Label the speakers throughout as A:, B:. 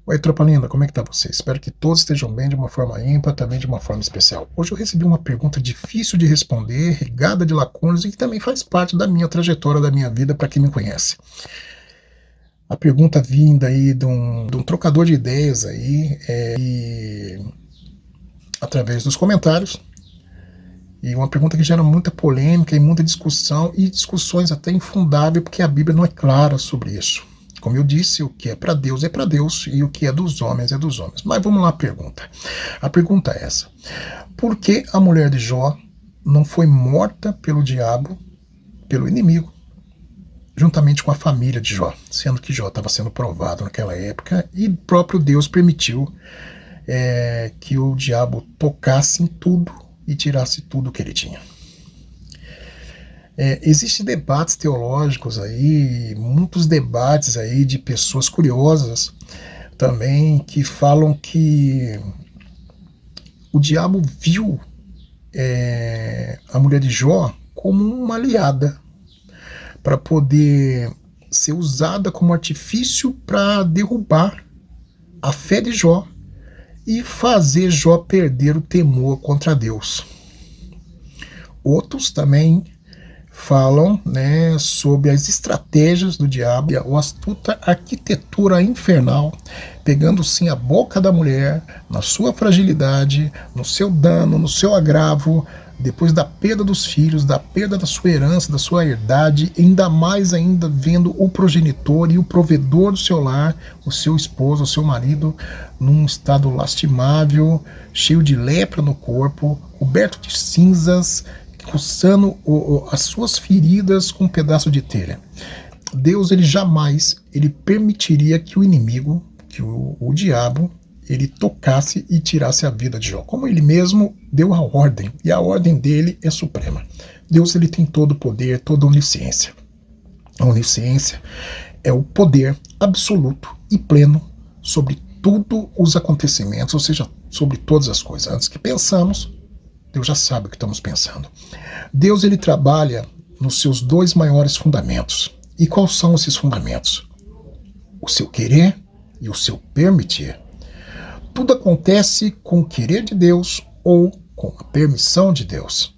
A: Oi, tropa linda, como é que tá você? Espero que todos estejam bem de uma forma ímpar, também de uma forma especial. Hoje eu recebi uma pergunta difícil de responder, regada de lacunas e que também faz parte da minha trajetória, da minha vida, para quem me conhece. A pergunta vinda aí de um trocador de ideias aí, através dos comentários, e uma pergunta que gera muita polêmica e muita discussão, e discussões até infundáveis, porque a Bíblia não é clara sobre isso. Como eu disse, o que é para Deus e o que é dos homens é dos homens. Mas vamos lá à pergunta. A pergunta é essa: por que a mulher de Jó não foi morta pelo diabo, pelo inimigo, juntamente com a família de Jó, sendo que Jó estava sendo provado naquela época e próprio Deus permitiu que o diabo tocasse em tudo e tirasse tudo que ele tinha? Existem debates teológicos aí, muitos debates aí de pessoas curiosas também que falam que o diabo viu a mulher de Jó como uma aliada para poder ser usada como artifício para derrubar a fé de Jó e fazer Jó perder o temor contra Deus. Outros também falam, né, sobre as estratégias do diabo, a astuta arquitetura infernal, pegando sim a boca da mulher, na sua fragilidade, no seu dano, no seu agravo, depois da perda dos filhos, da perda da sua herança, da sua herdade, ainda mais ainda vendo o progenitor e o provedor do seu lar, o seu esposo, o seu marido, num estado lastimável, cheio de lepra no corpo, coberto de cinzas, coçando as suas feridas com um pedaço de telha. Deus, ele jamais permitiria que o inimigo, que o diabo, ele tocasse e tirasse a vida de Jó, como ele mesmo deu a ordem, e a ordem dele é suprema. Deus, ele tem todo o poder, toda a onisciência. A onisciência é o poder absoluto e pleno sobre todos os acontecimentos, ou seja, sobre todas as coisas. Antes que pensamos, Deus já sabe o que estamos pensando. Deus, ele trabalha nos seus dois maiores fundamentos. E quais são esses fundamentos? O seu querer e o seu permitir. Tudo acontece com o querer de Deus ou com a permissão de Deus.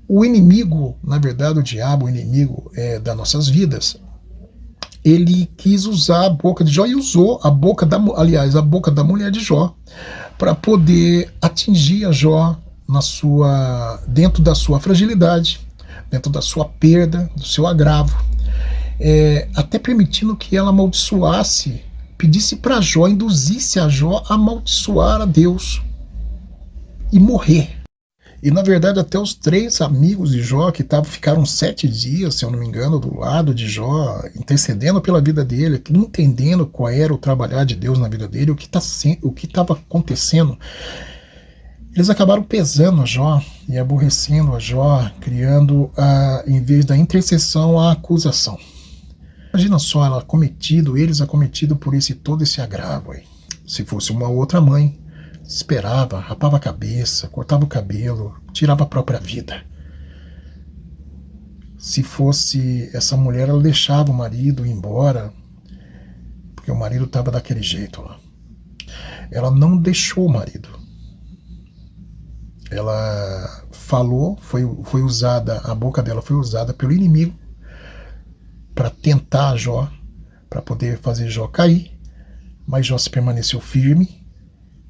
A: O inimigo, na verdade o diabo, o inimigo das nossas vidas, ele quis usar a boca de Jó e usou a boca a boca da mulher de Jó para poder atingir a Jó dentro da sua fragilidade, dentro da sua perda, do seu agravo, até permitindo que ela amaldiçoasse, pedisse para Jó, induzisse a Jó a amaldiçoar a Deus e morrer. E na verdade até os 3 amigos de Jó que ficaram 7 dias, se eu não me engano, do lado de Jó, intercedendo pela vida dele, entendendo qual era o trabalhar de Deus na vida dele, o que estava acontecendo, eles acabaram pesando a Jó e aborrecendo a Jó, criando, em vez da intercessão, a acusação. Imagina só, eles acometidos por todo esse agravo aí. Se fosse uma outra mãe, esperava, rapava a cabeça, cortava o cabelo, tirava a própria vida. Se fosse essa mulher, ela deixava o marido ir embora, porque o marido estava daquele jeito lá. Ela não deixou o marido. Ela falou, foi usada, a boca dela foi usada pelo inimigo para tentar Jó, para poder fazer Jó cair, mas Jó se permaneceu firme,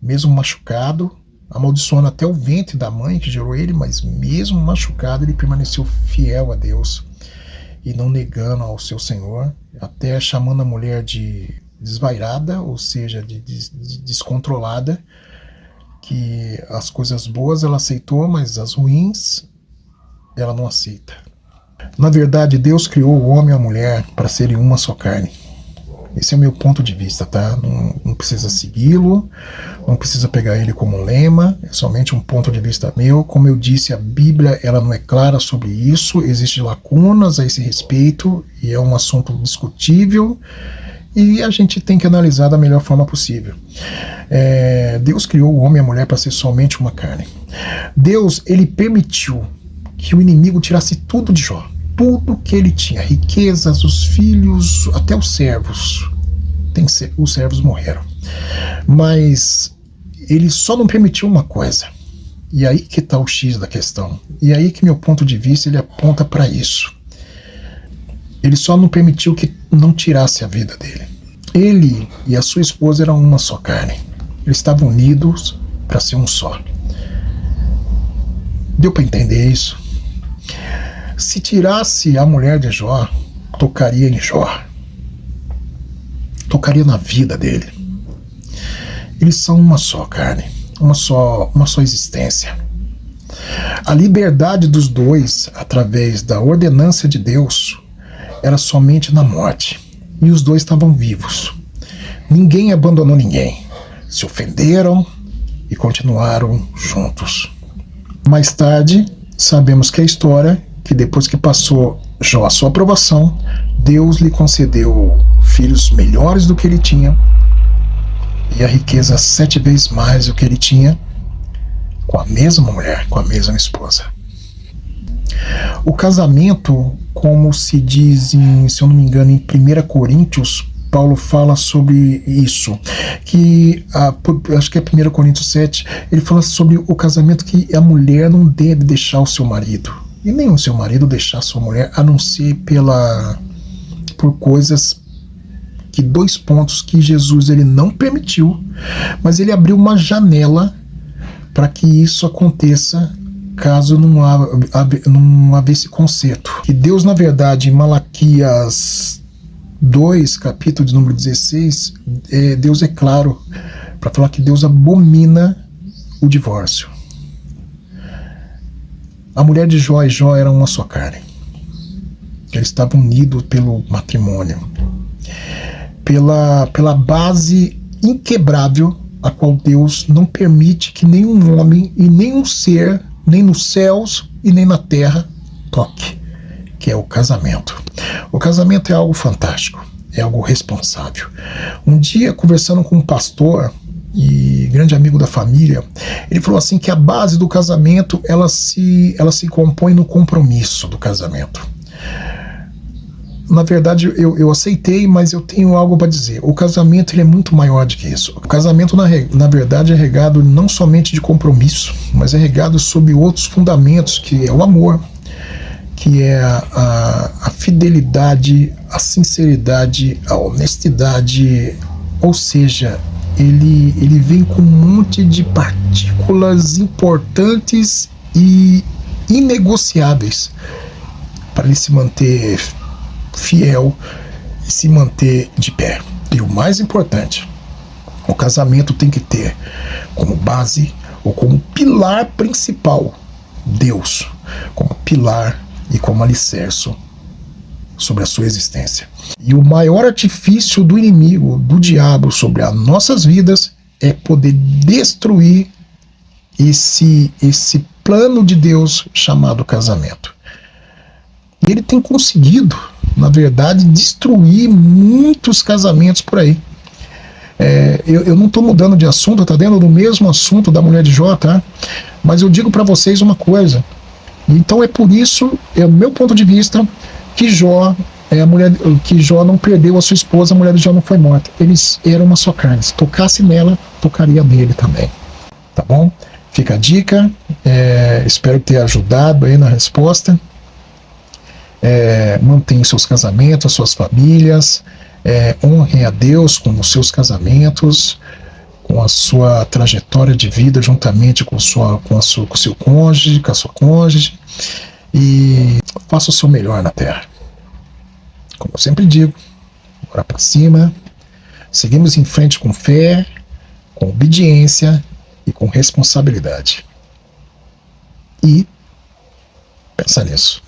A: mesmo machucado, amaldiçoando até o ventre da mãe que gerou ele, mas mesmo machucado ele permaneceu fiel a Deus e não negando ao seu Senhor, até chamando a mulher de desvairada, ou seja, de descontrolada, que as coisas boas ela aceitou, mas as ruins ela não aceita. Na verdade, Deus criou o homem e a mulher para serem uma só carne. Esse é o meu ponto de vista, tá? Não precisa segui-lo, não precisa pegar ele como lema, é somente um ponto de vista meu. Como eu disse, a Bíblia ela não é clara sobre isso, existem lacunas a esse respeito, e é um assunto discutível, e a gente tem que analisar da melhor forma possível. Deus criou o homem e a mulher para ser somente uma carne. Deus, ele permitiu que o inimigo tirasse tudo de Jó. Tudo que ele tinha, riquezas, os filhos, até os servos. os servos morreram. Mas ele só não permitiu uma coisa. E aí que está o X da questão. E aí que meu ponto de vista ele aponta para isso. Ele só não permitiu que não tirasse a vida dele. Ele e a sua esposa eram uma só carne. Eles estavam unidos para ser um só. Deu para entender isso? Se tirasse a mulher de Jó, tocaria em Jó. Tocaria na vida dele. Eles são uma só carne, uma só existência. A liberdade dos dois, através da ordenança de Deus, era somente na morte. E os dois estavam vivos. Ninguém abandonou ninguém. Se ofenderam e continuaram juntos. Mais tarde, sabemos que a história, que depois que passou Jó a sua aprovação, Deus lhe concedeu filhos melhores do que ele tinha, e a riqueza 7 vezes mais do que ele tinha, com a mesma mulher, com a mesma esposa. O casamento, como se diz, se eu não me engano, em 1 Coríntios, Paulo fala sobre isso, que acho que é 1 Coríntios 7, ele fala sobre o casamento, que a mulher não deve deixar o seu marido, e nem o seu marido deixar a sua mulher, a não ser por coisas, que 2 pontos que Jesus ele não permitiu, mas ele abriu uma janela para que isso aconteça, caso não havesse conserto. E Deus, na verdade, em Malaquias 2, capítulo de número 16, Deus é claro para falar que Deus abomina o divórcio. A mulher de Jó e Jó eram uma só carne. Eles estavam unidos pelo matrimônio, pela base inquebrável, a qual Deus não permite que nenhum homem e nenhum ser, nem nos céus e nem na terra, toque, que é o casamento. O casamento é algo fantástico, é algo responsável. Um dia, conversando com um pastor e grande amigo da família, ele falou assim que a base do casamento ela se compõe no compromisso do casamento. Na verdade, eu aceitei, mas eu tenho algo para dizer. O casamento ele é muito maior do que isso. O casamento, na verdade, é regado não somente de compromisso, mas é regado sobre outros fundamentos, que é o amor, que é a fidelidade, a sinceridade, a honestidade. Ou seja, ele vem com um monte de partículas importantes e inegociáveis para ele se manter fiel e se manter de pé. E o mais importante, o casamento tem que ter como base ou como pilar principal Deus, como pilar e como alicerce sobre a sua existência. E o maior artifício do inimigo, do diabo, sobre as nossas vidas é poder destruir esse plano de Deus chamado casamento. E ele tem conseguido, na verdade, destruir muitos casamentos por aí. Eu não estou mudando de assunto, está dentro do mesmo assunto da mulher de Jó, tá? Mas eu digo para vocês uma coisa. Então é por isso, é o meu ponto de vista, que Jó não perdeu a sua esposa, a mulher de Jó não foi morta. Eles eram uma só carne. Se tocasse nela, tocaria nele também. Tá bom? Fica a dica. Espero ter ajudado aí na resposta. Mantenham seus casamentos, suas famílias, honrem a Deus com os seus casamentos, com a sua trajetória de vida, juntamente com o seu cônjuge, com a sua cônjuge, e faça o seu melhor na terra. Como eu sempre digo, bora para cima, seguimos em frente com fé, com obediência e com responsabilidade. E pensa nisso.